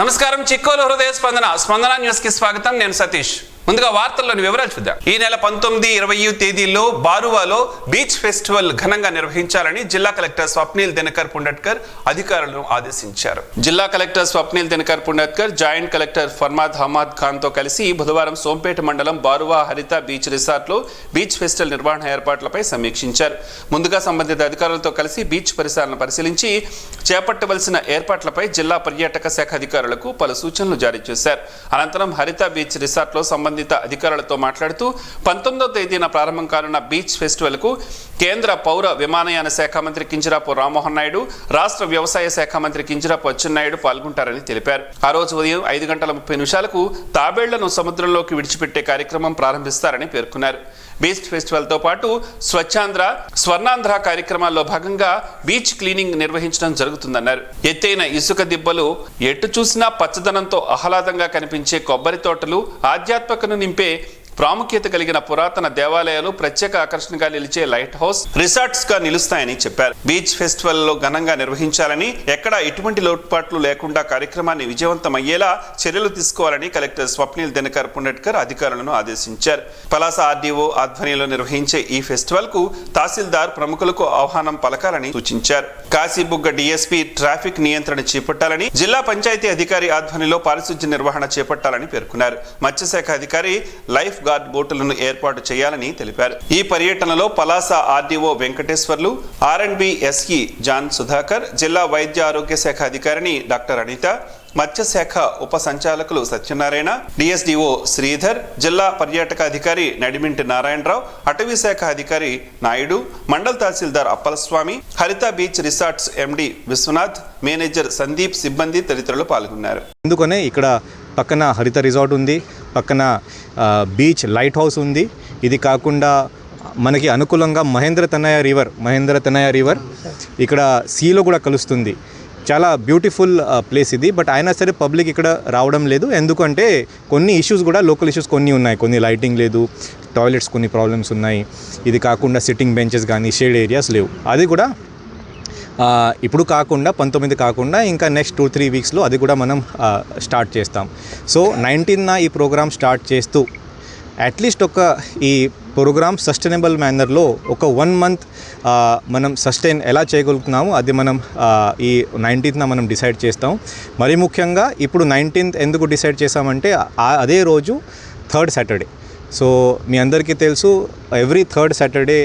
నమస్కారం, చిక్కోలు హృదయ స్పందన న్యూస్ కి స్వాగతం. నేను సతీష్. ముందుగా వార్తల్లోని వివరాలు చూద్దాం. ఈ నెల 19, 20 తేదీల్లో బారువాలో బీచ్ ఫెస్టివల్ ఘనంగా నిర్వహించాలని జిల్లా కలెక్టర్ స్వప్నిల్ దినకర్ పుండట్కర్ అధికారులను ఆదేశించారు. జిల్లా collector Swapnil Dinkar Pundatkar joint collector Farmad Ahmed Khan తో కలిసి బుధవారం సోంపేట మండలం బారువా హరిత బీచ్ రిసార్ట్ లో బీచ్ ఫెస్టివల్ నిర్వహణ ఏర్పాట్లపై సమీక్షించారు. ముందుగా సంబంధిత అధికారులతో కలిసి బీచ్ పరిసరాలను పరిశీలించి చేపట్టవలసిన ఏర్పాట్లపై జిల్లా పర్యాటక శాఖ అధికారులకు పలు సూచనలు జారీ చేశారు. అనంతరం హరిత బీచ్ రిసార్ట్ లో సంబంధిత అధికారులతో మాట్లాడుతూ 19వ తేదీన ప్రారంభం కానున్న బీచ్ ఫెస్టివల్ కు కేంద్ర పౌర విమానయాన శాఖ మంత్రి కింజరాపు రామ్మోహన్ నాయుడు, రాష్ట్ర వ్యవసాయ శాఖ మంత్రి కింజరాపు అచ్చెన్నాయుడు పాల్గొంటారని తెలిపారు. ఆ రోజు ఉదయం 5:30 తాబేళ్లను సముద్రంలోకి విడిచిపెట్టే కార్యక్రమం ప్రారంభిస్తారని పేర్కొన్నారు. బీచ్ ఫెస్టివల్ తో పాటు స్వచ్ఛాంధ్ర, స్వర్ణాంధ్ర కార్యక్రమాల్లో భాగంగా బీచ్ క్లీనింగ్ నిర్వహించడం జరుగుతుందన్నారు. ఎత్తైన ఇసుక దిబ్బలు, ఎటు చూసినా పచ్చదనంతో ఆహ్లాదంగా కనిపించే కొబ్బరి తోటలు, ఆధ్యాత్మికను నింపే ప్రాముఖ్యత కలిగిన పురాతన దేవాలయాలు ప్రత్యేక ఆకర్షణగా నిలిచే లైట్ హౌస్ రిసార్ట్స్ గా నిలుస్తాయని చెప్పారు. బీచ్ ఫెస్టివల్ లో ఘనంగా నిర్వహించాలని, ఎక్కడ ఎటువంటి లోటుపాట్లు లేకుండా కార్యక్రమాన్ని విజయవంతమయ్యేలా చర్యలు తీసుకోవాలని కలెక్టర్ స్వప్నిల్ దినకర్ పుండట్కర్ అధికారులను ఆదేశించారు. పలాస ఆర్డీఓ ఆధ్వర్యంలో నిర్వహించే ఈ ఫెస్టివల్ కు తహసీల్దార్ ప్రముఖులకు ఆహ్వానం పలకాలని సూచించారు. కాశీబుగ్గ డీఎస్పీ ట్రాఫిక్ నియంత్రణ చేపట్టాలని, జిల్లా పంచాయతీ అధికారి ఆధ్వర్యంలో పారిశుధ్య నిర్వహణ చేపట్టాలని పేర్కొన్నారు. మత్స్యశాఖ అధికారి లైఫ్ గార్డ్ బోటులను ఏర్పాటు చేయాలని తెలిపారు. ఈ పర్యటనలో పలాస ఆర్డీఓ వెంకటేశ్వర్లు, ఆర్ఎండ్బి ఎస్ఈ జాన్ సుధాకర్, జిల్లా వైద్య ఆరోగ్య శాఖ అధికారిని డాక్టర్ అనిత, మత్స్యశాఖ ఉప సంచాలకులు సత్యనారాయణ, డిఎస్డిఓ శ్రీధర్, జిల్లా పర్యాటక అధికారి నడిమింటి నారాయణరావు, అటవీ శాఖ అధికారి నాయుడు, మండల తహసీల్దార్ అప్పలస్వామి, హరిత బీచ్ రిసార్ట్స్ ఎండి విశ్వనాథ్, మేనేజర్ సందీప్ సిబ్బంది తదితరులు పాల్గొన్నారు. అందుకనే ఇక్కడ పక్కన హరిత రిసార్ట్ ఉంది, పక్కన బీచ్ లైట్ హౌస్ ఉంది. ఇది కాకుండా మనకి అనుకూలంగా మహేంద్ర తనయ రివర్ ఇక్కడ సీలో కూడా కలుస్తుంది. చాలా బ్యూటిఫుల్ ప్లేస్ ఇది. బట్ అయినా సరే పబ్లిక్ ఇక్కడ రావడం లేదు. ఎందుకంటే కొన్ని ఇష్యూస్ కూడా, లోకల్ ఇష్యూస్ కొన్ని ఉన్నాయి. కొన్ని లైటింగ్ లేదు, టాయిలెట్స్ కొన్ని ప్రాబ్లమ్స్ ఉన్నాయి. ఇది కాకుండా సిట్టింగ్ బెంచెస్ కానీ షేడ్ ఏరియాస్ లేవు. అది కూడా ఇప్పుడు కాకుండా 19 కాకుండా ఇంకా నెక్స్ట్ 2-3 వీక్స్లో అది కూడా మనం స్టార్ట్ చేస్తాం. సో 19న ఈ ప్రోగ్రామ్ స్టార్ట్ చేస్తూ అట్లీస్ట్ ఈ ప్రోగ్రామ్ సస్టైనబుల్ మేనర్లో ఒక 1 మంత్ మనం సస్టైన్ ఎలా చేయగలుగుతున్నామో అది మనం ఈ 19న మనం డిసైడ్ చేస్తాం. మరి ముఖ్యంగా ఇప్పుడు 19th ఎందుకు డిసైడ్ చేసామంటే అదే రోజు 3rd సాటర్డే. సో మీ అందరికీ తెలుసు, ఎవ్రీ 3rd సాటర్డే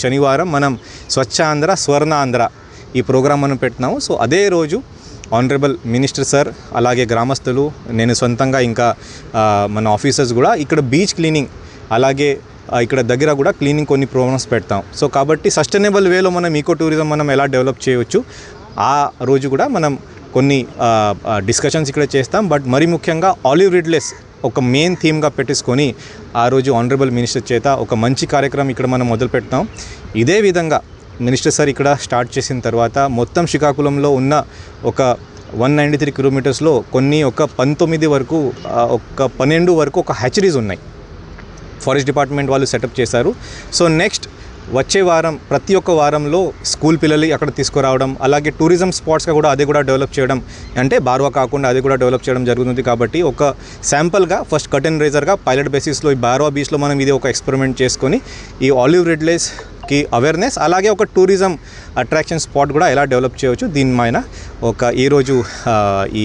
శనివారం మనం స్వచ్ఛాంధ్ర, స్వర్ణాంధ్ర ఈ ప్రోగ్రాం మనం పెట్టినాము. సో అదే రోజు ఆనరబుల్ మినిస్టర్ సార్, అలాగే గ్రామస్తులు, నేను సొంతంగా ఇంకా మన ఆఫీసర్స్ కూడా ఇక్కడ బీచ్ క్లీనింగ్, అలాగే ఇక్కడ దగ్గర కూడా క్లీనింగ్ కొన్ని ప్రోగ్రామ్స్ పెడతాం. సో కాబట్టి సస్టైనబుల్ వేలో మనం ఈకో టూరిజం మనం ఎలా డెవలప్ చేయవచ్చు, ఆ రోజు కూడా మనం కొన్ని డిస్కషన్స్ ఇక్కడ చేస్తాం. బట్ మరి ముఖ్యంగా ఆలివ్ రిడ్లెస్ ఒక మెయిన్ థీమ్గా పెట్టేసుకొని ఆ రోజు ఆనరబుల్ మినిస్టర్ చేత ఒక మంచి కార్యక్రమం ఇక్కడ మనం మొదలు పెడతాం. ఇదే విధంగా మినిస్టర్ సార్ ఇక్కడ స్టార్ట్ చేసిన తర్వాత మొత్తం శ్రీకాకుళంలో ఉన్న ఒక 193 కిలోమీటర్స్లో కొన్ని ఒక 12 వరకు ఒక హ్యాచరీస్ ఉన్నాయి. ఫారెస్ట్ డిపార్ట్మెంట్ వాళ్ళు సెటప్ చేశారు. సో నెక్స్ట్ వచ్చే వారం, ప్రతి ఒక్క వారంలో స్కూల్ పిల్లలు అక్కడ తీసుకురావడం, అలాగే టూరిజం స్పాట్స్గా కూడా అది కూడా డెవలప్ చేయడం, అంటే బార్వా కాకుండా అది కూడా డెవలప్ చేయడం జరుగుతుంది. కాబట్టి ఒక శాంపుల్గా ఫస్ట్ కర్టెన్ రైజర్గా పైలట్ బేసిస్లో ఈ బార్వా బీచ్లో మనం ఇది ఒక ఎక్స్పెరిమెంట్ చేసుకొని ఈ ఆలివ్ రిడ్లెస్కి అవేర్నెస్, అలాగే ఒక టూరిజం అట్రాక్షన్ స్పాట్ కూడా ఎలా డెవలప్ చేయవచ్చు, దీనిపైన ఈరోజు ఈ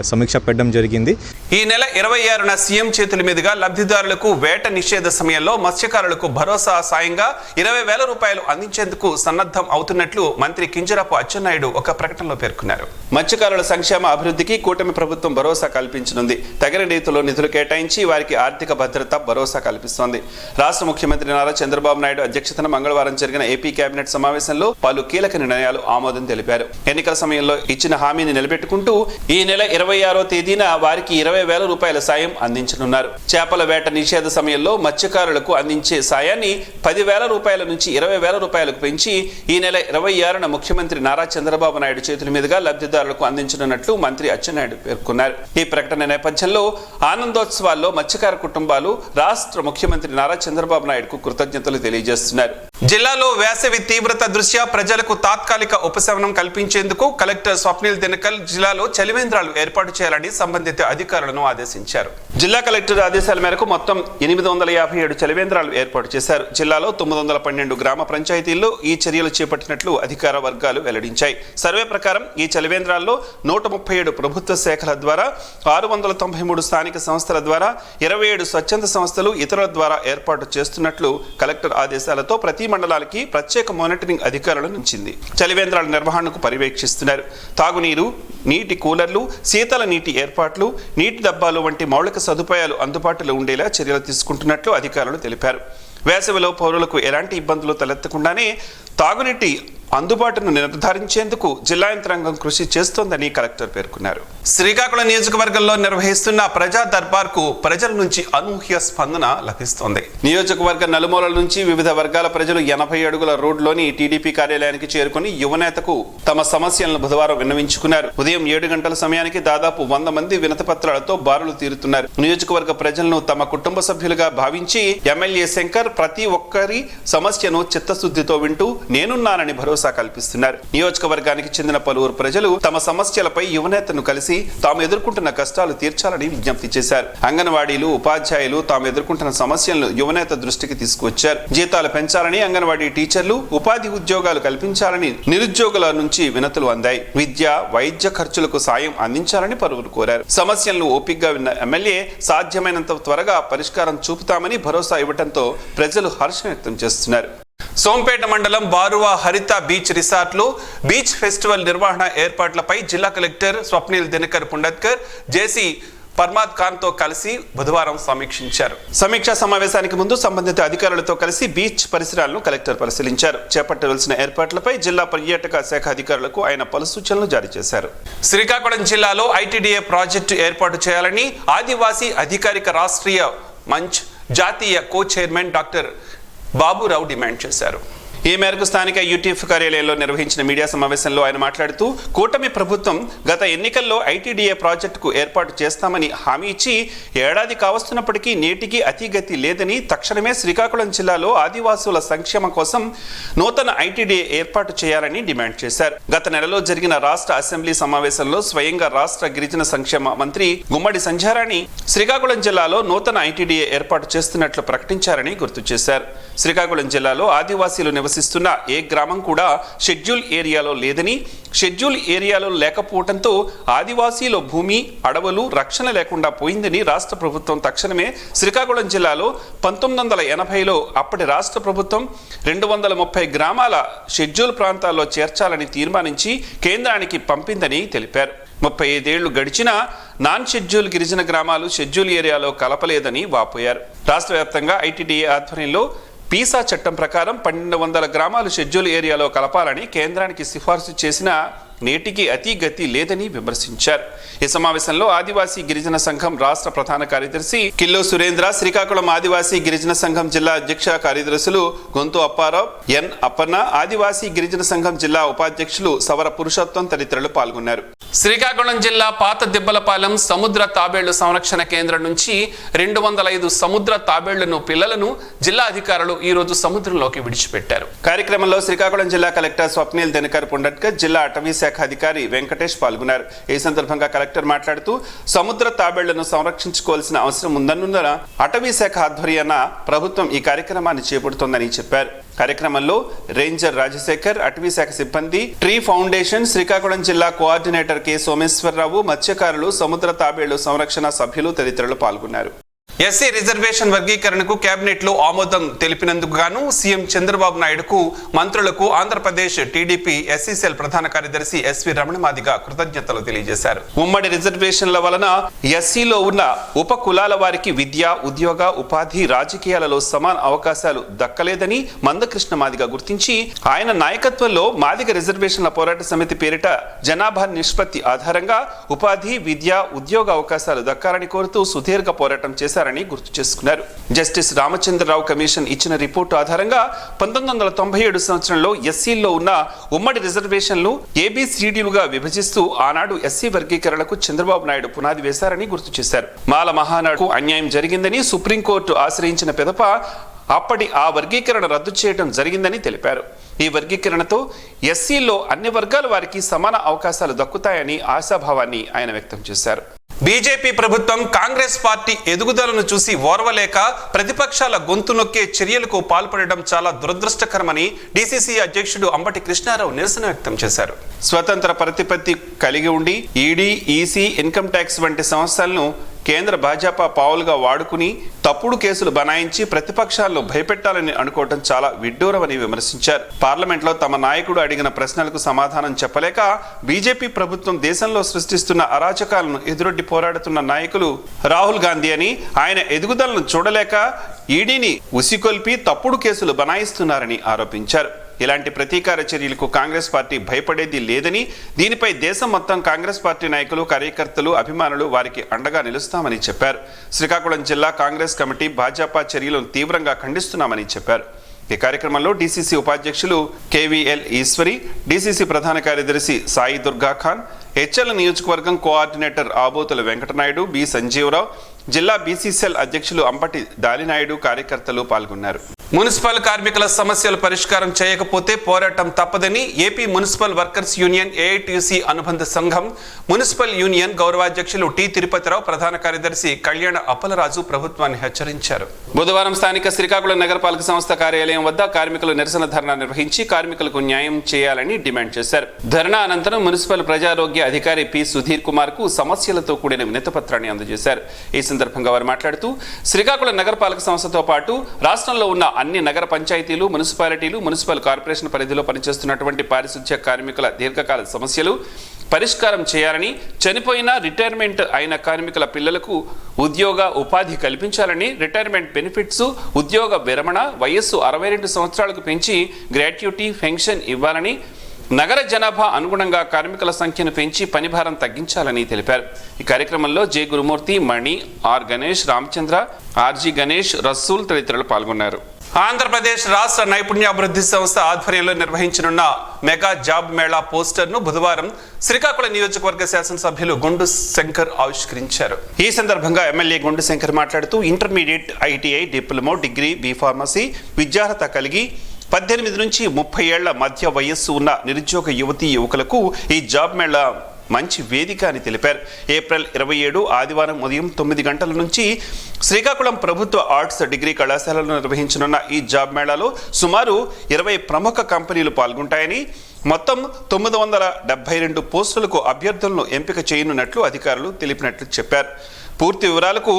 సమీక్ష పెట్టడం జరిగింది. ఈ నెల 26న సీఎం చేతుల మీదుగా లబ్ధిదారులకు వేట నిషేధ సమయంలో మత్స్యకారులకు భరోసా సాయంగా 20,000 రూపాయలు అందించేందుకు సన్నద్ధం అవుతున్నట్లు మంత్రి కింజరాపు అచ్చెన్నాయుడు ఒక ప్రకటనలో పేర్కొన్నారు. మత్స్యకారుల సంక్షేమ అభివృద్ధికి కూటమి ప్రభుత్వం భరోసా కల్పించనుంది. తగిన రీతిలో నిధులు కేటాయించి వారికి ఆర్థిక భద్రత, భరోసా కల్పిస్తోంది. రాష్ట్ర ముఖ్యమంత్రి నారా చంద్రబాబు నాయుడు అధ్యక్షతన మంగళవారం జరిగిన ఏపీ కేబినెట్ సమావేశంలో పలు కీలక నిర్ణయాలు ఆమోదం తెలిపారు. ఎన్నికల సమయంలో ఇచ్చిన హామీని నిలబెట్టుకుంటూ ఈ నెల 26వ తేదీన వారికి 20,000 రూపాయల సాయం అందించనున్నారు. చేపల వేట నిషేధ సమయంలో మత్స్యకారులకు అందించే సాయాన్ని 10,000 రూపాయల నుంచి 20,000 రూపాయలకు పెంచి ఈ నెల 26న ముఖ్యమంత్రి నారా చంద్రబాబు నాయుడు చేతుల మీదుగా లబ్ధిదారులకు అందించనున్నట్లు మంత్రి అచ్చెన్నాయుడు పేర్కొన్నారు. ఈ ప్రకటన నేపథ్యంలో ఆనందోత్సవాల్లో మత్స్యకార కుటుంబాలు రాష్ట్ర ముఖ్యమంత్రి నారా చంద్రబాబు నాయుడుకు కృతజ్ఞతలు తెలియజేస్తున్నారు. జిల్లాలో వేసవి తీవ్రత దృష్ట్యా ప్రజలకు తాత్కాలిక ఉపశమనం కల్పించేందుకు కలెక్టర్ స్వప్నిల్ దినకర్ జిల్లాలో చలివేంద్రాలు ఏర్పాటు చేయాలని సంబంధిత అధికారులను ఆదేశించారు. జిల్లా కలెక్టర్ ఆదేశాల మేరకు మొత్తం 857 చలివేంద్రాలు ఏర్పాటు చేశారు. జిల్లాలో 912 గ్రామ పంచాయతీల్లో ఈ చర్యలు చేపట్టినట్లు అధికార వర్గాలు వెల్లడించాయి. సర్వే ప్రకారం ఈ చలివేంద్రాల్లో 137 ప్రభుత్వ శాఖల ద్వారా, 693 స్థానిక సంస్థల ద్వారా, 27 స్వచ్ఛంద సంస్థలు ఇతరుల ద్వారా ఏర్పాటు చేస్తున్నట్లు కలెక్టర్ ఆదేశాలతో ప్రతి మండలాలకి ప్రత్యేక మానిటరింగ్ అధికారులను ఉంచింది. చలివేంద్రాల నిర్వహణకు పర్యవేక్షిస్తున్నారు. తాగునీరు, నీటి కూలర్లు, శీతల నీటి ఏర్పాట్లు, నీటి డబ్బాలు వంటి మౌలిక సదుపాయాలు అందుబాటులో ఉండేలా చర్యలు తీసుకుంటున్నట్లు అధికారులు తెలిపారు. వేసవిలో పౌరులకు ఎలాంటి ఇబ్బందులు తలెత్తకుండానే తాగునీటి అందుబాటును నిర్ధారించేందుకు జిల్లా యంత్రాంగం కృషి చేస్తోందని కలెక్టర్ పేర్కొన్నారు. శ్రీకాకుళం నియోజకవర్గంలో నిర్వహిస్తున్న ప్రజా దర్బార్కు ప్రజల నుంచి అనూహ్య స్పందన లభిస్తోంది. నియోజకవర్గ నలుమూలల నుంచి వివిధ వర్గాల ప్రజలు 80 అడుగుల రోడ్లోని టీడీపీ కార్యాలయానికి చేరుకుని యువనేతకు తమ సమస్యలను బుధవారం విన్నవించుకున్నారు. ఉదయం 7 గంటల సమయానికి దాదాపు 100 మంది వినతిపత్రాలతో బారులు తీరుతున్నారు. నియోజకవర్గ ప్రజలను తమ కుటుంబ సభ్యులుగా భావించి ఎమ్మెల్యే శంకర్ ప్రతి ఒక్కరి సమస్యను చిత్తశుద్ధితో వింటూ నేనున్నానని భరోసా కల్పిస్తున్నారు. నియోజకవర్గానికి చెందిన పలువురు ప్రజలు తమ సమస్యలపై యువనేతను కలిసి తాము ఎదుర్కొంటున్న కష్టాలు తీర్చాలని విజ్ఞప్తి చేశారు. అంగన్వాడీలు, ఉపాధ్యాయులు తాము ఎదుర్కొంటున్న సమస్యలను యువనేత దృష్టికి తీసుకువచ్చారు. జీతాలు పెంచాలని, అంగన్వాడీ టీచర్లు ఉపాధి ఉద్యోగాలు కల్పించాలని నిరుద్యోగుల నుంచి వినతులు అందాయి. విద్య, వైద్య ఖర్చులకు సాయం అందించాలని పలువురు కోరారు. సమస్యలను ఓపికగా విన్న ఎమ్మెల్యే సాధ్యమైనంత త్వరగా పరిష్కారం చూపుతామని భరోసా ఇవ్వడంతో ప్రజలు హర్షం వ్యక్తం చేస్తున్నారు. సోంపేట మండలం Baruva Haritha beach రిసార్ట్లో beach festival నిర్వహణ ఏర్పాట్లపై జిల్లా కలెక్టర్ స్వప్నిల్ దినకర్ పుండత్కర్ జేసీ పర్మాద్ ఖాన్ తో కలిసి బుధవారం సమీక్షించారు. సమీక్షా సమావేశానికి ముందు సంబంధిత అధికారులతో కలిసి బీచ్ పరిసరాలను కలెక్టర్ పరిశీలించారు. చేపట్టవలసిన ఏర్పాట్లపై జిల్లా పర్యాటక శాఖ అధికారులకు ఆయన పలు సూచనలు జారీ చేశారు. శ్రీకాకుళం జిల్లాలో ఐటీడీఏ ప్రాజెక్టు ఏర్పాటు చేయాలని ఆదివాసీ అధికారిక రాష్ట్రీయ మంచ్ జాతీయ కో చైర్మన్ డాక్టర్ బాబురావు డిమాండ్ చేశారు. ఈ మేరకు స్థానిక యూటీఎఫ్ కార్యాలయంలో నిర్వహించిన మీడియా సమావేశంలో ఆయన మాట్లాడుతూ కూటమి ప్రభుత్వం గత ఎన్నికల్లో ఐటీడీఏ ప్రాజెక్టుకు ఏర్పాటు చేస్తామని హామీ ఇచ్చి ఏడాది కావస్తున్నప్పటికీ నేటికి అతిగతి లేదని, తక్షణమే శ్రీకాకుళం జిల్లాలో ఆదివాసుల సంక్షేమం కోసం నూతన ఐటీడీఏ ఏర్పాటు చేయాలని డిమాండ్ చేశారు. గత నెలలో జరిగిన రాష్ట్ర అసెంబ్లీ సమావేశంలో స్వయంగా రాష్ట్ర గిరిజన సంక్షేమ మంత్రి గుమ్మడి సంధ్యారాణి శ్రీకాకుళం జిల్లాలో నూతన ఐటీడీఏ ఏర్పాటు చేస్తున్నట్లు ప్రకటించారని గుర్తు చేశారు. శ్రీకాకుళం జిల్లాలో ఆదివాసీలు నివసిస్తున్న ఏ గ్రామం కూడా షెడ్యూల్ ఏరియాలో లేదని, షెడ్యూల్ ఏరియాలో లేకపోవడంతో ఆదివాసీల భూమి, అడవులు రక్షణ లేకుండా పోయిందని రాష్ట్ర ప్రభుత్వం తక్షణమే శ్రీకాకుళం జిల్లాలో 1980లో అప్పటి రాష్ట్ర ప్రభుత్వం 230 గ్రామాల షెడ్యూల్ ప్రాంతాల్లో చేర్చాలని తీర్మానించి కేంద్రానికి పంపిందని తెలిపారు. 35 ఏళ్లు గడిచినా నాన్ షెడ్యూల్ గిరిజన గ్రామాలు షెడ్యూల్ ఏరియాలో కలపలేదని వాపోయారు. రాష్ట్ర వ్యాప్తంగా ఐటీడీఏ ఆధ్వర్యంలో పీసా చట్టం ప్రకారం 1200 గ్రామాలు షెడ్యూల్ ఏరియాలో కలపాలని కేంద్రానికి సిఫార్సు చేసిన నేటికి అతిగతి లేదని విమర్శించారు. ఈ సమావేశంలో ఆదివాసీ గిరిజన సంఘం రాష్ట్ర ప్రధాన కార్యదర్శి కిల్లో సురేంద్ర, శ్రీకాకుళం ఆదివాసీ గిరిజన సంఘం జిల్లా అధ్యక్ష కార్యదర్శులు గొంతు అప్పారావు, ఎన్ అప్పన్న, ఆదివాసీ గిరిజన సంఘం జిల్లా ఉపాధ్యక్షులు సవర పురుషోత్తం తదితరులు పాల్గొన్నారు. శ్రీకాకుళం జిల్లా పాత దిబ్బలపాలెం సముద్ర తాబేళ్లు సంరక్షణ కేంద్రం నుంచి 205 సముద్ర తాబేళ్లను పిల్లలను జిల్లా అధికారులు ఈ రోజు సముద్రంలోకి విడిచిపెట్టారు. కార్యక్రమంలో శ్రీకాకుళం జిల్లా కలెక్టర్ స్వప్నిల్ దినకర్ పుండత్కర్, జిల్లా అటవీ శాఖ అధికారి వెంకటేష్ పాల్గొన్నారు. ఈ సందర్భంగా కలెక్టర్ మాట్లాడుతూ సముద్ర తాబేళ్లను సంరక్షించుకోవాల్సిన అవసరం ఉందన్నందున అటవీ శాఖ ఆధ్వర్యాన ప్రభుత్వం ఈ కార్యక్రమాన్ని చేపడుతోందని చెప్పారు. కార్యక్రమంలో రేంజర్ రాజశేఖర్, అటవీ శాఖ సిబ్బంది, ట్రీ ఫౌండేషన్ శ్రీకాకుళం జిల్లా కోఆర్డినేటర్ కె సోమేశ్వరరావు, మత్స్యకారులు, సముద్ర తాబేళ్లు సంరక్షణ సభ్యులు తదితరులు పాల్గొన్నారు. ఎస్సీ రిజర్వేషన్ వర్గీకరణకు కేబినెట్ లో ఆమోదం తెలిపినందుకు గాను సీఎం చంద్రబాబు నాయుడుకు, మంత్రులకు ఆంధ్రప్రదేశ్ టీడీపీ ఎస్సీ సెల్ ప్రధాన కార్యదర్శి ఎస్వి రమణమాదిగ కృతజ్ఞతలు తెలియజేశారు. ఉమ్మడి రిజర్వేషన్ల వలన ఎస్సీలో ఉన్న ఉప కులాల వారికి విద్య, ఉద్యోగ, ఉపాధి, రాజకీయాలలో సమాన అవకాశాలు దక్కలేదని మందకృష్ణ మాదిగ గుర్తించి ఆయన నాయకత్వంలో మాదిగ రిజర్వేషన్ల పోరాట సమితి పేరిట జనాభా నిష్పత్తి ఆధారంగా ఉపాధి, విద్య, ఉద్యోగ అవకాశాలు దక్కాలని కోరుతూ సుదీర్ఘ పోరాటం చేశారు గుర్తు చేసుకున్నారు. జస్టిస్ రామచంద్రరావు కమిషన్ ఇచ్చిన రిపోర్టు ఆధారంగా 1997 సంవత్సరంలో ఎస్సీల్లో ఉన్న ఉమ్మడి రిజర్వేషన్లు ఏబిసిడీలుగా విభజిస్తూ ఆనాడు ఎస్సీ వర్గీకరణకు చంద్రబాబు నాయుడు పునాది వేశారని గుర్తు చేశారు. మాల మహానాడుకు అన్యాయం జరిగిందని సుప్రీంకోర్టు ఆశ్రయించిన పిదప అప్పటి ఆ వర్గీకరణ రద్దు చేయడం జరిగిందని తెలిపారు. ఈ వర్గీకరణతో ఎస్సీల్లో అన్ని వర్గాల వారికి సమాన అవకాశాలు దక్కుతాయని ఆశాభావాన్ని ఆయన వ్యక్తం చేశారు. బీజేపీ ప్రభుత్వం కాంగ్రెస్ పార్టీ ఎదుగుదలను చూసి ఓర్వలేక ప్రతిపక్షాల గొంతు నొక్కే చర్యలకు పాల్పడడం చాలా దురదృష్టకరమని డీసీసీ అధ్యక్షుడు అంబటి కృష్ణారావు నిరసన వ్యక్తం చేశారు. స్వతంత్ర ప్రతిపత్తి కలిగి ఉండి ఈడీ, ఈసీ, ఇన్కమ్ ట్యాక్స్ వంటి సంస్థలను కేంద్ర భాజపా పావులుగా వాడుకుని తప్పుడు కేసులు బనాయించి ప్రతిపక్షాలను భయపెట్టాలని అనుకోవడం చాలా విడ్డూరమని విమర్శించారు. పార్లమెంట్లో తమ నాయకుడు అడిగిన ప్రశ్నలకు సమాధానం చెప్పలేక బీజేపీ ప్రభుత్వం దేశంలో సృష్టిస్తున్న అరాచకాలను ఎదురొడ్డి పోరాడుతున్న నాయకులు రాహుల్ గాంధీ అని, ఆయన ఎదుగుదలను చూడలేక ఈడీని ఉసికొల్పి తప్పుడు కేసులు బనాయిస్తున్నారని ఆరోపించారు. ఇలాంటి ప్రతీకార చర్యలకు కాంగ్రెస్ పార్టీ భయపడేది లేదని, దీనిపై దేశం మొత్తం కాంగ్రెస్ పార్టీ నాయకులు, కార్యకర్తలు, అభిమానులు వారికి అండగా నిలుస్తామని చెప్పారు. శ్రీకాకుళం జిల్లా కాంగ్రెస్ కమిటీ భాజపా చర్యలను తీవ్రంగా ఖండిస్తున్నామని చెప్పారు. ఈ కార్యక్రమంలో డీసీసీ ఉపాధ్యక్షులు కేవీఎల్ ఈశ్వరి, డీసీసీ ప్రధాన కార్యదర్శి సాయి దుర్గా ఖాన్, హెచ్ఎల్ నియోజకవర్గం కోఆర్డినేటర్ ఆబోతుల వెంకటనాయుడు, బి సంజీవరావు, జిల్లా బీసీసీఎల్ అధ్యక్షులు అంబటి దాలినాయుడు కార్యకర్తలు పాల్గొన్నారు. మున్సిపల్ కార్మికుల సమస్యలు పరిష్కారం చేయకపోతే పోరాటం తప్పదని AP municipal workers union AITUC అనుబంధ సంఘం మున్సిపల్ యూనియన్ గౌరవాధ్యక్షులు టి తిరుపతిరావు, ప్రధాన కార్యదర్శి కళ్యాణ అప్పలరాజు ప్రభుత్వాన్ని హెచ్చరించారు. బుధవారం స్థానిక శ్రీకాకుళం నగరపాలక సంస్థ కార్యాలయం వద్ద కార్మికులు నిరసన ధర్నా నిర్వహించి కార్మికులకు న్యాయం చేయాలని డిమాండ్ చేశారు. ధర్నా అనంతరం మున్సిపల్ ప్రజారోగ్య అధికారి పి సుధీర్ కుమార్ కు సమస్యలతో కూడిన వినతిపత్రాన్ని అందజేశారు. ఈ సందర్భంగా వారు మాట్లాడుతూ శ్రీకాకుళం నగరపాలక సంస్థతో పాటు రాష్ట్రంలో ఉన్న అన్ని నగర పంచాయతీలు, మున్సిపాలిటీలు, మున్సిపల్ కార్పొరేషన్ పరిధిలో పనిచేస్తున్నటువంటి పారిశుధ్య కార్మికుల దీర్ఘకాల సమస్యలు పరిష్కారం చేయాలని, చనిపోయిన రిటైర్మెంట్ అయిన కార్మికుల పిల్లలకు ఉద్యోగ ఉపాధి కల్పించాలని, రిటైర్మెంట్ బెనిఫిట్స్, ఉద్యోగ విరమణ వయస్సు 62 సంవత్సరాలకు పెంచి గ్రాట్యుటీ పెన్షన్ ఇవ్వాలని, నగర జనాభా అనుగుణంగా కార్మికుల సంఖ్యను పెంచి పనిభారం తగ్గించాలని తెలిపారు. ఈ కార్యక్రమంలో J Gurumurthy, Mani, R Ganesh, Ramachandra, R G Ganesh, Rasool తదితరులు పాల్గొన్నారు. ఆంధ్రప్రదేశ్ రాష్ట్ర నైపుణ్యాభివృద్ధి సంస్థ ఆధ్వర్యంలో నిర్వహించనున్న మెగా జాబ్ మేళా పోస్టర్ను బుధవారం శ్రీకాకుళం నియోజకవర్గ శాసనసభ్యులు గుండు శంకర్ ఆవిష్కరించారు. ఈ సందర్భంగా ఎమ్మెల్యే గుండు శంకర్ మాట్లాడుతూ intermediate, ITI, diploma, degree, B pharmacy విద్యార్హత కలిగి 18 నుంచి 30 ఏళ్ల మధ్య వయస్సు ఉన్న నిరుద్యోగ యువతీ యువకులకు ఈ జాబ్ మేళా మంచి వేదిక అని తెలిపారు. ఏప్రిల్ 27 ఆదివారం ఉదయం 9 గంటల నుంచి శ్రీకాకుళం ప్రభుత్వ ఆర్ట్స్ డిగ్రీ కళాశాలలో నిర్వహించనున్న ఈ జాబ్ మేళాలో సుమారు 20 ప్రముఖ కంపెనీలు పాల్గొంటాయని, మొత్తం 972 పోస్టులకు అభ్యర్థులను ఎంపిక చేయనున్నట్లు అధికారులు తెలిపినట్లు చెప్పారు. పూర్తి వివరాలకు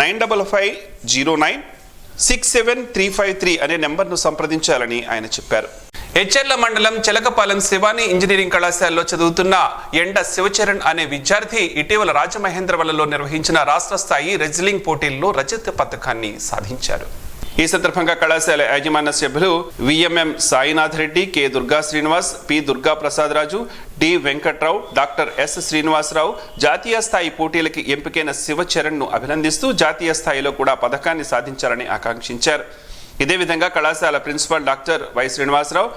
9550967353 అనే నెంబర్ను సంప్రదించాలని ఆయన చెప్పారు. హెచ్ఎర్ల మండలం చెలకపాలెం శివాని ఇంజనీరింగ్ కళాశాలలో చదువుతున్న ఎండ శివచరణ్ అనే విద్యార్థి ఇటీవల రాజమహేంద్రవరంలో నిర్వహించిన రాష్ట్ర స్థాయి రెజ్లింగ్ పోటీల్లో రజత పథకాన్ని సాధించారు. ఈ సందర్భంగా కళాశాల యాజమాన్య సభ్యులు V M M Sainath Reddy, K Durga Srinivas, P Durga Prasad Raju, D Venkatrao, doctor S Srinivasarao జాతీయ స్థాయి పోటీలకి ఎంపికైన శివచరణ్ ను అభినందిస్తూ జాతీయ స్థాయిలో కూడా పథకాన్ని సాధించాలని ఆకాంక్షించారు. ఇదే విధంగా కళాశాల principal doctor Y Srinivasarao,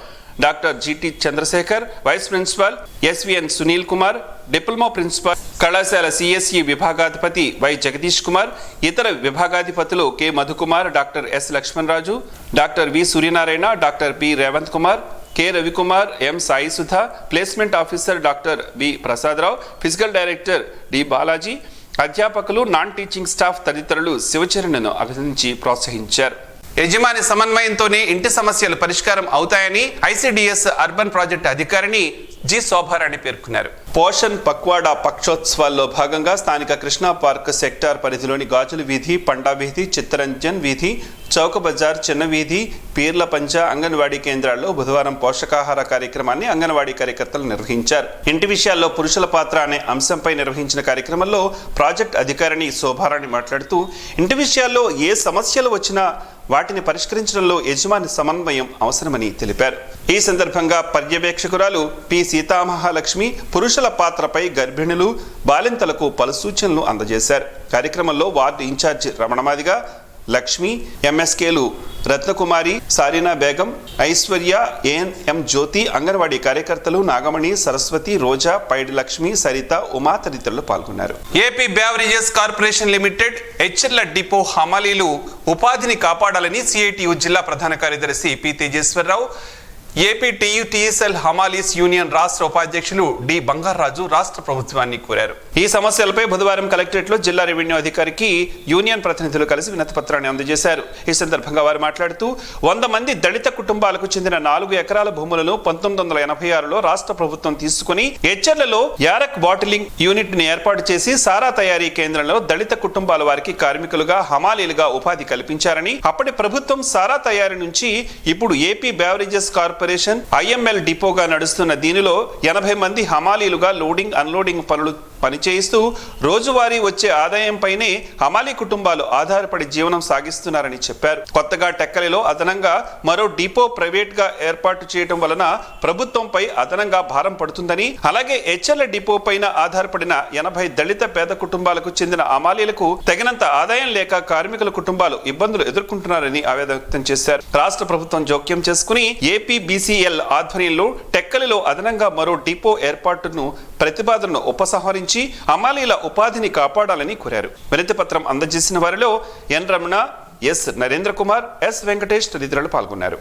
doctor G T Chandrasekhar, vice principal S V N Sunil Kumar, diploma principal కళాశాల సిఎస్ఈ విభాగాధిపతి వై జగదీష్ కుమార్, ఇతర విభాగాధిపతులు K Madhukumar, doctor S Lakshmanaraju, doctor V Suryanarayana, doctor P Revanth Kumar, K Ravikumar, M Sai Sudha, placement officer doctor B Prasadarao, physical director D Balaji, అధ్యాపకులు, నాన్ టీచింగ్ స్టాఫ్ తదితరులు శివచరణ్ను అభినందించి ప్రోత్సహించారు. యజమాని సమన్వయంతోనే ఇంటి సమస్యలు పరిష్కారం అవుతాయని ఐసిడిఎస్ అర్బన్ ప్రాజెక్ట్ అధికారిని జి శోభారాణి పేర్కొన్నారు. పోషణ్ పక్వాడా పక్షోత్సవాల్లో భాగంగా స్థానిక కృష్ణా పార్క్ సెక్టార్ పరిధిలోని గాజుల వీధి, పండా వీధి, చిత్తరంజన్ వీధి, చౌక బజార్, చిన్న వీధి, పీర్ల పంచ అంగన్వాడీ కేంద్రాల్లో బుధవారం పోషకాహార కార్యక్రమాన్ని అంగన్వాడీ కార్యకర్తలు నిర్వహించారు. ఇంటి విషయాల్లో పురుషుల పాత్ర అనే అంశంపై నిర్వహించిన కార్యక్రమంలో ప్రాజెక్ట్ అధికారిని శోభారాణి మాట్లాడుతూ ఇంటి విషయాల్లో ఏ సమస్యలు వచ్చినా వాటిని పరిష్కరించడంలో యజమాని సమన్వయం అవసరమని తెలిపారు. ఈ సందర్భంగా పర్యవేక్షకురాలు పి సీతామహాలక్ష్మి పురుషుల పాత్రపై గర్భిణులు, బాలింతలకు పలు సూచనలు అందజేశారు. కార్యక్రమంలో వార్డు ఇన్ఛార్జి రమణమాదిగ, లక్ష్మి, ఎంఎస్కేలు రత్నకుమారి, సారీనా బేగం, ఐశ్వర్య, ఏఎన్ఎం జ్యోతి, అంగన్వాడీ కార్యకర్తలు నాగమణి, సరస్వతి, రోజా, పైడి లక్ష్మి, సరిత, ఉమా తదితరులు పాల్గొన్నారు. AP beverages corporation limited Etcherla depot హమాలీలు ఉపాధిని కాపాడాలని సిఐటియు జిల్లా ప్రధాన కార్యదర్శి పి తేజేశ్వరరావు, ఏపీ టీయూటీఎస్ఎల్ హమాలీస్ యూనియన్ రాష్ట్ర ఉపాధ్యక్షులు డి బంగారాజు రాష్ట్ర ప్రభుత్వాన్ని కోరారు. ఈ సమస్యలపై బుధవారం కలెక్టరేట్లో జిల్లా రెవెన్యూ అధికారికి యూనియన్ ప్రతినిధులు కలిసి వినతి పత్రాన్ని అందజేశారు. ఈ సందర్భంగా వారు మాట్లాడుతూ 100 మంది దళిత కుటుంబాలకు చెందిన 4 ఎకరాల భూములను 1986లో రాష్ట్ర ప్రభుత్వం తీసుకుని హెచ్ఎర్లలో యారక్ బాటిలింగ్ యూనిట్ ని ఏర్పాటు చేసి సారా తయారీ కేంద్రంలో దళిత కుటుంబాల వారికి కార్మికులుగా హమాలీలుగా ఉపాధి కల్పించారని, అప్పటి ప్రభుత్వం సారా తయారీ నుంచి ఇప్పుడు ఏపీ బేవరేజెస్ కార్పొరేషన్ ఐఎంఎల్ డిపోగా నడుస్తున్న దీనిలో 80 మంది హమాలీలుగా లోడింగ్ అన్లోడింగ్ పనులు పనిచేయిస్తూ రోజువారీ వచ్చే ఆదాయంపైనే హమాలీ కుటుంబాలు ఆధారపడి జీవనం సాగిస్తున్నారని చెప్పారు. కొత్తగా టెక్కలిలో అదనంగా మరో డిపో ప్రైవేట్ గా ఏర్పాటు చేయడం వలన ప్రభుత్వంపై అదనంగా భారం పడుతుందని, అలాగే హెచ్ఎల్ డిపో పైన ఆధారపడిన 80 దళిత పేద కుటుంబాలకు చెందిన హమాలీలకు తగినంత ఆదాయం లేక కార్మికుల కుటుంబాలు ఇబ్బందులు ఎదుర్కొంటున్నారని ఆవేదన వ్యక్తం చేశారు. రాష్ట్ర ప్రభుత్వం జోక్యం చేసుకుని ఏపీబీసీఎల్ ఆధ్వర్యంలో టెక్కలిలో అదనంగా మరో డిపో ఏర్పాటును ప్రతిపాదనను ఉపసంహరించి హమాలీల ఉపాధిని కాపాడాలని కోరారు. వినతి పత్రం అందజేసిన వారిలో ఎన్ రమణ, ఎస్ నరేంద్ర కుమార్, ఎస్ వెంకటేష్ తదితరులు పాల్గొన్నారు.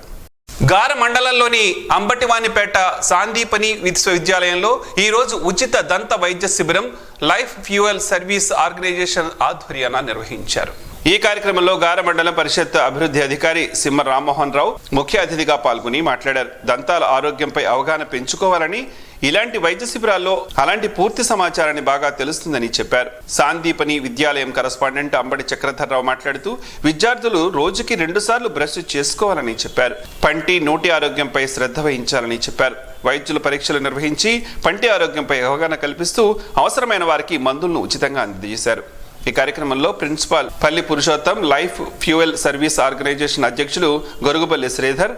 గార మండలంలోని అంబటివానిపేట సాందీపని విశ్వవిద్యాలయంలో ఈరోజు ఉచిత దంత వైద్య శిబిరం లైఫ్ ఫ్యూయల్ సర్వీస్ ఆర్గనైజేషన్ ఆధ్వర్యాన నిర్వహించారు. ఈ కార్యక్రమంలో గార మండలం పరిషత్ అభివృద్ధి అధికారి సింహ రామ్మోహన్ రావు ముఖ్య అతిథిగా పాల్గొని మాట్లాడారు. దంతాల ఆరోగ్యంపై అవగాహన పెంచుకోవాలని, ఇలాంటి వైద్య శిబిరాల్లో అలాంటి పూర్తి సమాచారాన్ని బాగా తెలుస్తుందని చెప్పారు. సాందీపని విద్యాలయం కరస్పాండెంట్ అంబడి చక్రధర్రావు మాట్లాడుతూ విద్యార్థులు రోజుకి 2 సార్లు బ్రష్ చేసుకోవాలని చెప్పారు. పంటి, నోటి ఆరోగ్యంపై శ్రద్ధ వహించాలని చెప్పారు. వైద్యులు పరీక్షలు నిర్వహించి పంటి ఆరోగ్యంపై అవగాహన కల్పిస్తూ అవసరమైన వారికి మందులను ఉచితంగా అందజేశారు. ఈ కార్యక్రమంలో principal Palli Purushotham, life fuel service organisation అధ్యక్షులు గొరుగుబల్లి శ్రీధర్,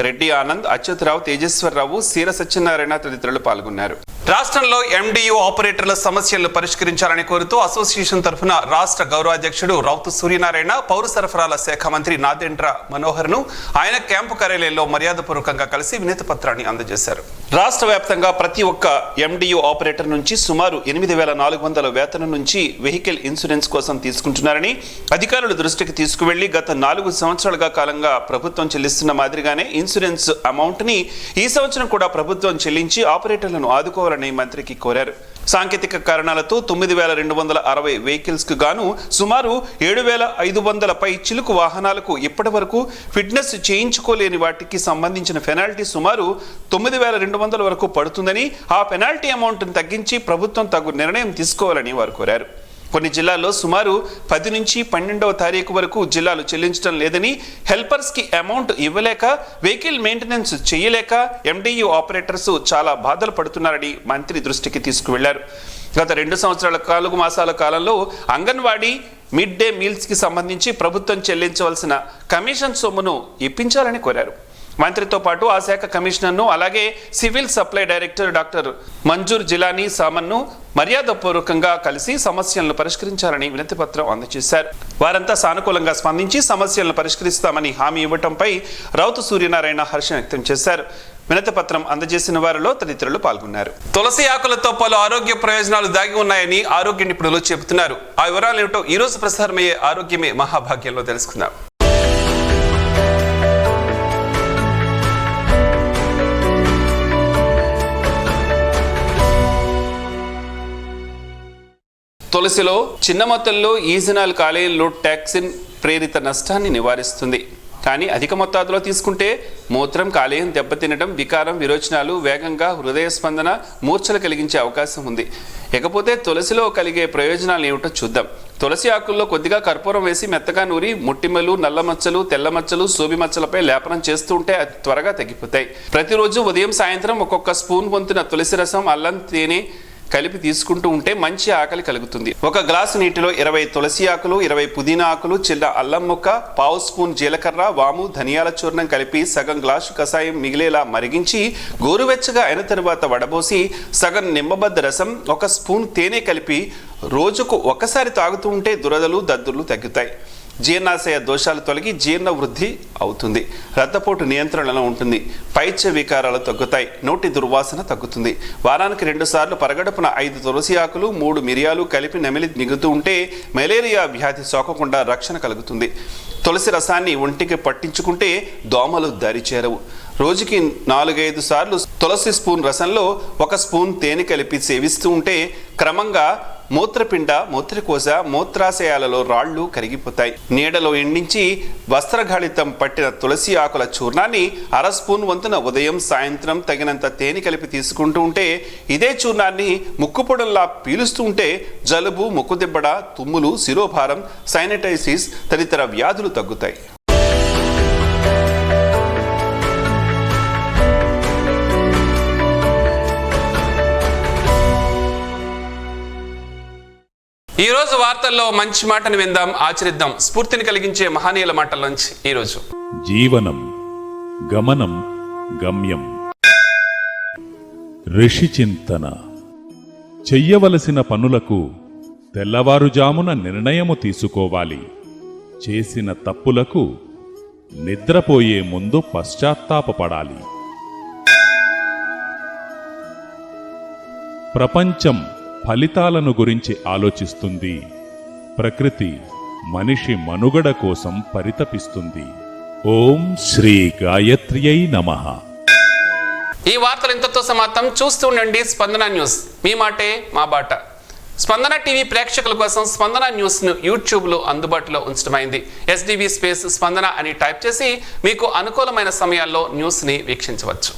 రెడ్డి ఆనంద్, అచ్యుతరావు, తేజేశ్వరరావు, సీర సత్యనారాయణ తదితరులు పాల్గొన్నారు. రాష్ట్రంలో ఎండియు ఆపరేటర్ల సమస్యలను పరిష్కరించాలని కోరుతూ అసోసియేషన్ తరఫున రాష్ట్ర గౌరవాధ్యక్షుడు రౌతు సూర్యనారాయణ పౌర సరఫరాల శాఖ మంత్రి నాదెండ్ర మనోహర్ ను ఆయన క్యాంపు కార్యాలయంలో మర్యాదపూర్వకంగా కలిసి వినతి పత్రాన్ని అందజేశారు. రాష్ట్ర వ్యాప్తంగా ప్రతి ఒక్క ఎండియు ఆపరేటర్ నుంచి సుమారు 8,400 వేతనం నుంచి వెహికల్ ఇన్సూరెన్స్ కోసం తీసుకుంటున్నారని అధికారుల దృష్టికి తీసుకువెళ్లి గత 4 సంవత్సరాలుగా కాలంగా ప్రభుత్వం చెల్లిస్తున్న మాదిరిగానే ఇన్సూరెన్స్ అమౌంట్ ని ఈ సంవత్సరం కూడా ప్రభుత్వం చెల్లించి ఆపరేటర్లను ఆదుకోవాలని మంత్రికి కోరారు. సాంకేతిక కారణాలతో 9,260 వెహికల్స్ కు గాను సుమారు 7,500 పై చిలుకు వాహనాలకు ఇప్పటి వరకు ఫిట్నెస్ చేయించుకోలేని వాటికి సంబంధించిన పెనాల్టీ సుమారు 9,200 వరకు పడుతుందని, ఆ పెనాల్టీ అమౌంట్ తగ్గించి ప్రభుత్వం తగు నిర్ణయం తీసుకోవాలని వారు కోరారు. కొన్ని జిల్లాల్లో సుమారు 10 నుంచి 12వ తారీఖు వరకు జిల్లాలు చెల్లించడం లేదని, హెల్పర్స్ కి అమౌంట్ ఇవ్వలేక, వెహికల్ మెయింటెనెన్స్ చేయలేక ఎండియు ఆపరేటర్స్ చాలా బాధలు పడుతున్నారని మంత్రి దృష్టికి తీసుకువెళ్లారు. గత 2 సంవత్సరాల 4 మాసాల కాలంలో అంగన్వాడీ మిడ్ డే మీల్స్ కి సంబంధించి ప్రభుత్వం చెల్లించవలసిన కమిషన్ సొమ్మును ఇప్పించాలని కోరారు. మంత్రితో పాటు ఆ శాఖ కమిషనర్ను, అలాగే civil supply director doctor Manzoor Jilani సామన్ను మర్యాదపూర్వకంగా కలిసి సమస్యలను పరిష్కరించాలని వినతి పత్రం అందజేశారు. వారంతా సానుకూలంగా స్పందించి సమస్యలను పరిష్కరిస్తామని హామీ ఇవ్వడంపై రౌతు సూర్యనారాయణ హర్షం వ్యక్తం చేశారు. వినతి పత్రం అందజేసిన వారిలో తదితరులు పాల్గొన్నారు. తులసి ఆకులతో పలు ఆరోగ్య ప్రయోజనాలు దాగి ఉన్నాయని ఆరోగ్య నిపుణులు చెబుతున్నారు. ఆ వివరాలు ఏమిటో ఈ రోజు ప్రసారమయ్యే ఆరోగ్యమే మహాభాగ్యంలో తెలుసుకుందాం. తులసిలో చిన్న మొత్తంలో ఈథనాల్ కాలేయంలో టాక్సిన్ ప్రేరిత నష్టాన్ని నివారిస్తుంది. కానీ అధిక మొత్తాదులో తీసుకుంటే మూత్రం, కాలేయం దెబ్బతినడం, వికారం, విరోచనాలు, వేగంగా హృదయ స్పందన, మూర్ఛలు కలిగించే అవకాశం ఉంది. ఇకపోతే తులసిలో కలిగే ప్రయోజనాలు ఏమిటో చూద్దాం. తులసి ఆకుల్లో కొద్దిగా కర్పూరం వేసి మెత్తగా నూరి ముట్టిమలు, నల్ల మచ్చలు, తెల్ల మచ్చలు, సోబి మచ్చలపై లేపనం చేస్తూ ఉంటే అది త్వరగా తగ్గిపోతాయి. ప్రతిరోజు ఉదయం సాయంత్రం ఒక్కొక్క స్పూన్ వంతున తులసి రసం, అల్లం, తేనె కలిపి తీసుకుంటూ ఉంటే మంచి ఆకలి కలుగుతుంది. 1 గ్లాసు నీటిలో 20 తులసి ఆకులు, 20 పుదీనా ఆకులు, చిన్న అల్లం ముక్క, 1/2 స్పూన్ జీలకర్ర, వాము, ధనియాల చూర్ణం కలిపి సగం గ్లాసు కషాయం మిగిలేలా మరిగించి గోరువెచ్చగా అయిన తరువాత వడబోసి సగం నిమ్మబద్ద రసం, 1 స్పూన్ తేనె కలిపి రోజుకు 1 సారి తాగుతూ ఉంటే దురదలు, దద్దుర్లు తగ్గుతాయి. జీర్ణాశయ దోషాలు తొలగి జీర్ణ వృద్ధి అవుతుంది. రక్తపోటు నియంత్రణలో ఉంటుంది. పైత్య వికారాలు తగ్గుతాయి. నోటి దుర్వాసన తగ్గుతుంది. వారానికి 2 సార్లు పరగడుపున 5 తులసి ఆకులు 3 మిరియాలు కలిపి నెమిలి మిగుతూ ఉంటే మలేరియా వ్యాధి సోకకుండా రక్షణ కలుగుతుంది. తులసి రసాన్ని ఒంటికి పట్టించుకుంటే దోమలు దరి చేరవు. రోజుకి 4-5 సార్లు తులసి స్పూన్ రసంలో 1 స్పూన్ తేనె కలిపి సేవిస్తూ ఉంటే క్రమంగా మూత్రపిండ, మూత్రకోశ, మూత్రాశయాలలో రాళ్లు కరిగిపోతాయి. నీడలో ఎండించి వస్త్రగాళితం పట్టిన తులసి ఆకుల చూర్ణాన్ని 1/2 స్పూన్ వంతున ఉదయం సాయంత్రం తగినంత తేనె కలిపి తీసుకుంటూ ఉంటే ఇదే చూర్ణాన్ని ముక్కుపొడల్లా పీలుస్తూ ఉంటే జలుబు, ముక్కుదిబ్బడ, తుమ్ములు, శిరోభారం, సైనటైసిస్ తదితర వ్యాధులు తగ్గుతాయి. ఈ రోజు వార్తల్లో మంచి మాటను విందాం, ఆచరిద్దాం. స్ఫూర్తిని కలిగించే మహనీయుల మాటల్లోంచి ఈరోజు. జీవనం గమనం గమ్యం. ఋషి చింతన. చెయ్యవలసిన పనులకు తెల్లవారుజామున నిర్ణయము తీసుకోవాలి. చేసిన తప్పులకు నిద్రపోయే ముందు పశ్చాత్తాపపడాలి. ప్రపంచం ఫలితాలను గురించి ఆలోచిస్తుంది. ప్రకృతి మనిషి మనుగడ కోసం పరితపిస్తుంది. ఓం శ్రీ గాయత్ర్యై నమః. ఈ వార్తలు ఇంతతో సమాప్తం. చూస్తూ ఉండండి స్పందన న్యూస్. మీ మాటే మా బాట. స్పందన టీవీ ప్రేక్షకుల కోసం స్పందన న్యూస్ను యూట్యూబ్లో అందుబాటులో ఉంచడమైంది. SDV స్పేస్ స్పందన అని టైప్ చేసి మీకు అనుకూలమైన సమయాల్లో న్యూస్ని వీక్షించవచ్చు.